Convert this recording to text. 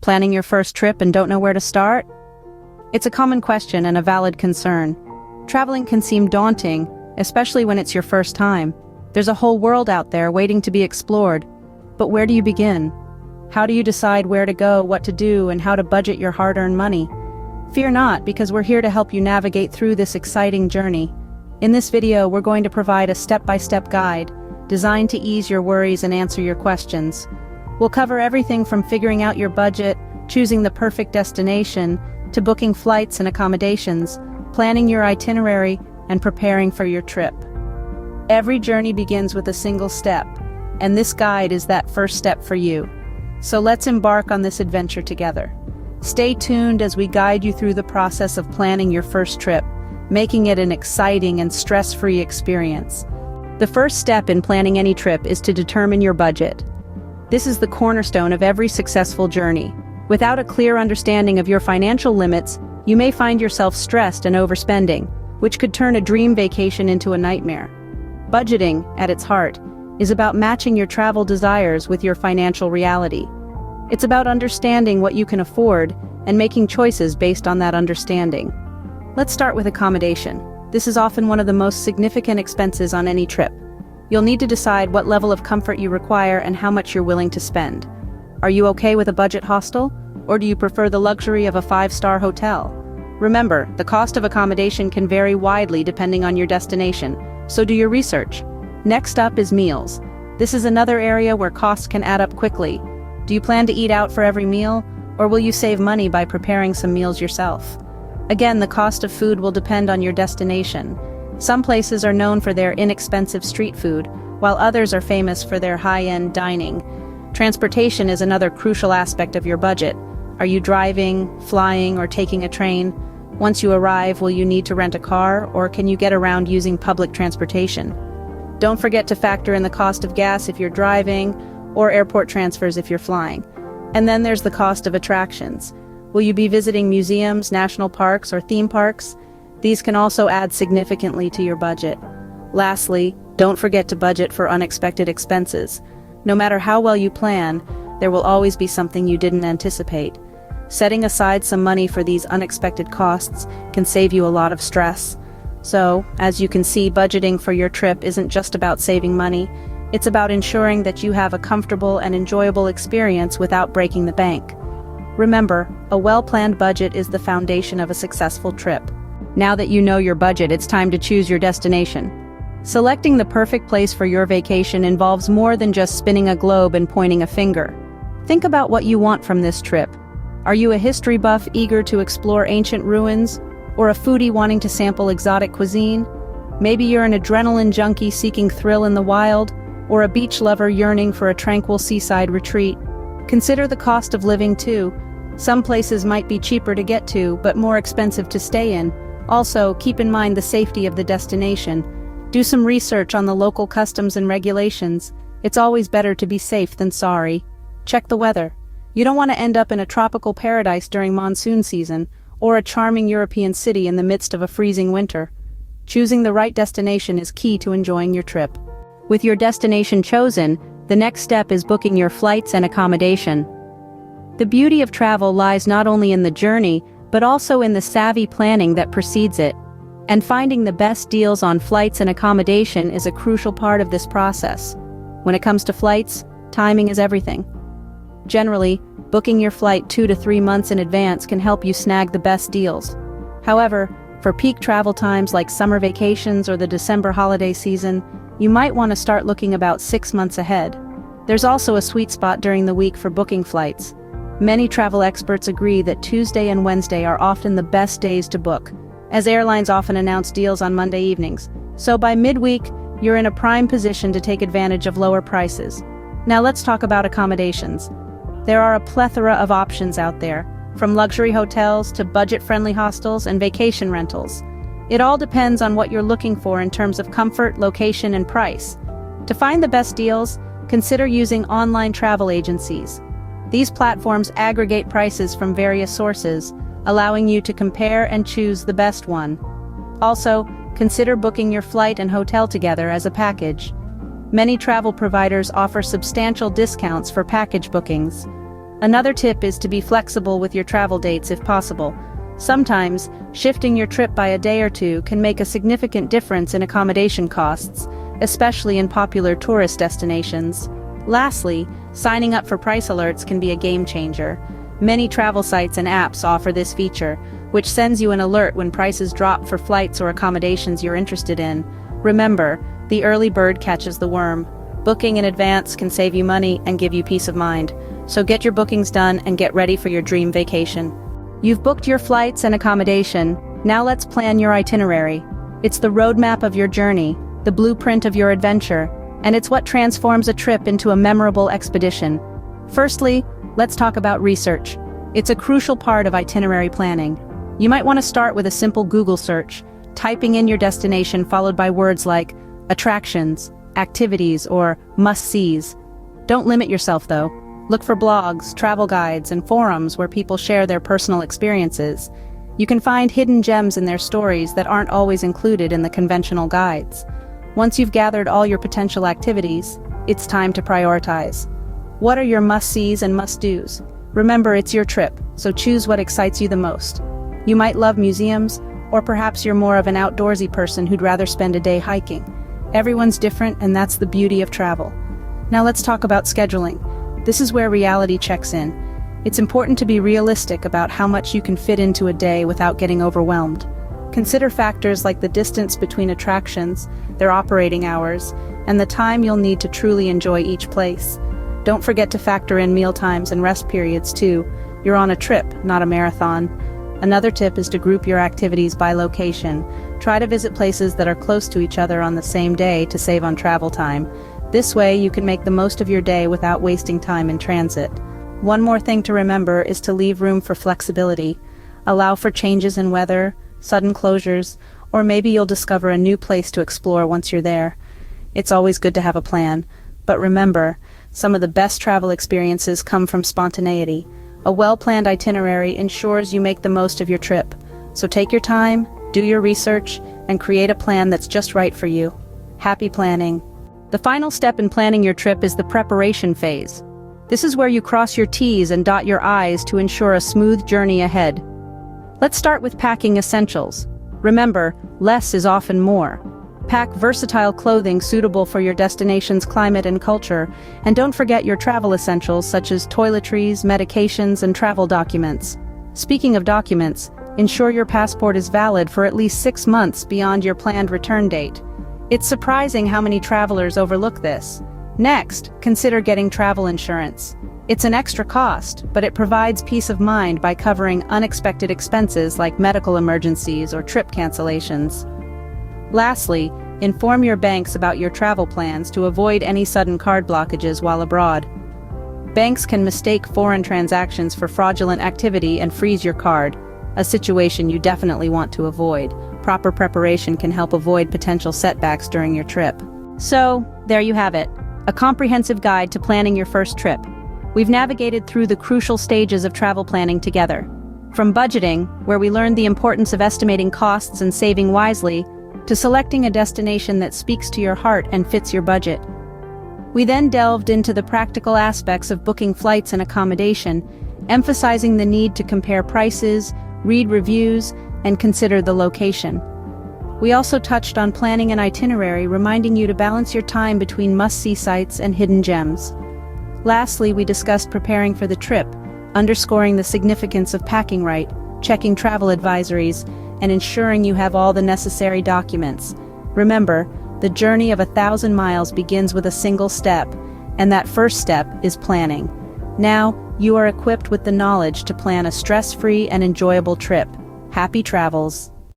Planning your first trip and don't know where to start? It's a common question and a valid concern. Traveling can seem daunting, especially when it's your first time. There's a whole world out there waiting to be explored. But where do you begin? How do you decide where to go, what to do, and how to budget your hard-earned money? Fear not, because we're here to help you navigate through this exciting journey. In this video, we're going to provide a step-by-step guide designed to ease your worries and answer your questions. We'll cover everything from figuring out your budget, choosing the perfect destination, to booking flights and accommodations, planning your itinerary, and preparing for your trip. Every journey begins with a single step, and this guide is that first step for you. So let's embark on this adventure together. Stay tuned as we guide you through the process of planning your first trip, making it an exciting and stress-free experience. The first step in planning any trip is to determine your budget. This is the cornerstone of every successful journey. Without a clear understanding of your financial limits, you may find yourself stressed and overspending, which could turn a dream vacation into a nightmare. Budgeting, at its heart, is about matching your travel desires with your financial reality. It's about understanding what you can afford and making choices based on that understanding. Let's start with accommodation. This is often one of the most significant expenses on any trip. You'll need to decide what level of comfort you require and how much you're willing to spend. Are you okay with a budget hostel, or do you prefer the luxury of a 5-star hotel? Remember, the cost of accommodation can vary widely depending on your destination, so do your research. Next up is meals. This is another area where costs can add up quickly. Do you plan to eat out for every meal, or will you save money by preparing some meals yourself? Again, the cost of food will depend on your destination. Some places are known for their inexpensive street food, while others are famous for their high-end dining. Transportation is another crucial aspect of your budget. Are you driving, flying, or taking a train? Once you arrive, will you need to rent a car, or can you get around using public transportation? Don't forget to factor in the cost of gas if you're driving, or airport transfers if you're flying. And then there's the cost of attractions. Will you be visiting museums, national parks, or theme parks? These can also add significantly to your budget. Lastly, don't forget to budget for unexpected expenses. No matter how well you plan, there will always be something you didn't anticipate. Setting aside some money for these unexpected costs can save you a lot of stress. So, as you can see, budgeting for your trip isn't just about saving money. It's about ensuring that you have a comfortable and enjoyable experience without breaking the bank. Remember, a well-planned budget is the foundation of a successful trip. Now that you know your budget, it's time to choose your destination. Selecting the perfect place for your vacation involves more than just spinning a globe and pointing a finger. Think about what you want from this trip. Are you a history buff eager to explore ancient ruins, or a foodie wanting to sample exotic cuisine? Maybe you're an adrenaline junkie seeking thrill in the wild, or a beach lover yearning for a tranquil seaside retreat. Consider the cost of living too. Some places might be cheaper to get to, but more expensive to stay in. Also, keep in mind the safety of the destination. Do some research on the local customs and regulations. It's always better to be safe than sorry. Check the weather. You don't want to end up in a tropical paradise during monsoon season, or a charming European city in the midst of a freezing winter. Choosing the right destination is key to enjoying your trip. With your destination chosen, the next step is booking your flights and accommodation. The beauty of travel lies not only in the journey, but also in the savvy planning that precedes it. And finding the best deals on flights and accommodation is a crucial part of this process. When it comes to flights, timing is everything. Generally, booking your flight 2 to 3 months in advance can help you snag the best deals. However, for peak travel times like summer vacations or the December holiday season, you might want to start looking about 6 months ahead. There's also a sweet spot during the week for booking flights. Many travel experts agree that Tuesday and Wednesday are often the best days to book, as airlines often announce deals on Monday evenings. So by midweek, you're in a prime position to take advantage of lower prices. Now let's talk about accommodations. There are a plethora of options out there, from luxury hotels to budget-friendly hostels and vacation rentals. It all depends on what you're looking for in terms of comfort, location, and price. To find the best deals, consider using online travel agencies. These platforms aggregate prices from various sources, allowing you to compare and choose the best one. Also, consider booking your flight and hotel together as a package. Many travel providers offer substantial discounts for package bookings. Another tip is to be flexible with your travel dates if possible. Sometimes, shifting your trip by a day or two can make a significant difference in accommodation costs, especially in popular tourist destinations. Lastly, signing up for price alerts can be a game changer. Many travel sites and apps offer this feature, which sends you an alert when prices drop for flights or accommodations you're interested in. Remember, the early bird catches the worm. Booking in advance can save you money and give you peace of mind. So get your bookings done and get ready for your dream vacation. You've booked your flights and accommodation. Now let's plan your itinerary. It's the roadmap of your journey, the blueprint of your adventure, and it's what transforms a trip into a memorable expedition. Firstly, let's talk about research. It's a crucial part of itinerary planning. You might want to start with a simple Google search, typing in your destination followed by words like attractions, activities, or must-sees. Don't limit yourself though. Look for blogs, travel guides, and forums where people share their personal experiences. You can find hidden gems in their stories that aren't always included in the conventional guides. Once you've gathered all your potential activities, it's time to prioritize. What are your must-sees and must-dos? Remember, it's your trip, so choose what excites you the most. You might love museums, or perhaps you're more of an outdoorsy person who'd rather spend a day hiking. Everyone's different, and that's the beauty of travel. Now let's talk about scheduling. This is where reality checks in. It's important to be realistic about how much you can fit into a day without getting overwhelmed. Consider factors like the distance between attractions, their operating hours, and the time you'll need to truly enjoy each place. Don't forget to factor in meal times and rest periods too. You're on a trip, not a marathon. Another tip is to group your activities by location. Try to visit places that are close to each other on the same day to save on travel time. This way, you can make the most of your day without wasting time in transit. One more thing to remember is to leave room for flexibility. Allow for changes in weather, sudden closures, or maybe you'll discover a new place to explore once you're there. It's always good to have a plan, but remember, some of the best travel experiences come from spontaneity. A well-planned itinerary ensures you make the most of your trip. So take your time, do your research, and create a plan that's just right for you. Happy planning. The final step in planning your trip is the preparation phase. This is where you cross your T's and dot your I's to ensure a smooth journey ahead. Let's start with packing essentials. Remember, less is often more. Pack versatile clothing suitable for your destination's climate and culture, and don't forget your travel essentials such as toiletries, medications, and travel documents. Speaking of documents, ensure your passport is valid for at least 6 months beyond your planned return date. It's surprising how many travelers overlook this. Next, consider getting travel insurance. It's an extra cost, but it provides peace of mind by covering unexpected expenses like medical emergencies or trip cancellations. Lastly, inform your banks about your travel plans to avoid any sudden card blockages while abroad. Banks can mistake foreign transactions for fraudulent activity and freeze your card, a situation you definitely want to avoid. Proper preparation can help avoid potential setbacks during your trip. So, there you have it, a comprehensive guide to planning your first trip. We've navigated through the crucial stages of travel planning together. From budgeting, where we learned the importance of estimating costs and saving wisely, to selecting a destination that speaks to your heart and fits your budget. We then delved into the practical aspects of booking flights and accommodation, emphasizing the need to compare prices, read reviews, and consider the location. We also touched on planning an itinerary, reminding you to balance your time between must-see sites and hidden gems. Lastly, we discussed preparing for the trip, underscoring the significance of packing right, checking travel advisories, and ensuring you have all the necessary documents. Remember, the journey of 1,000 miles begins with a single step, and that first step is planning. Now, you are equipped with the knowledge to plan a stress-free and enjoyable trip. Happy travels!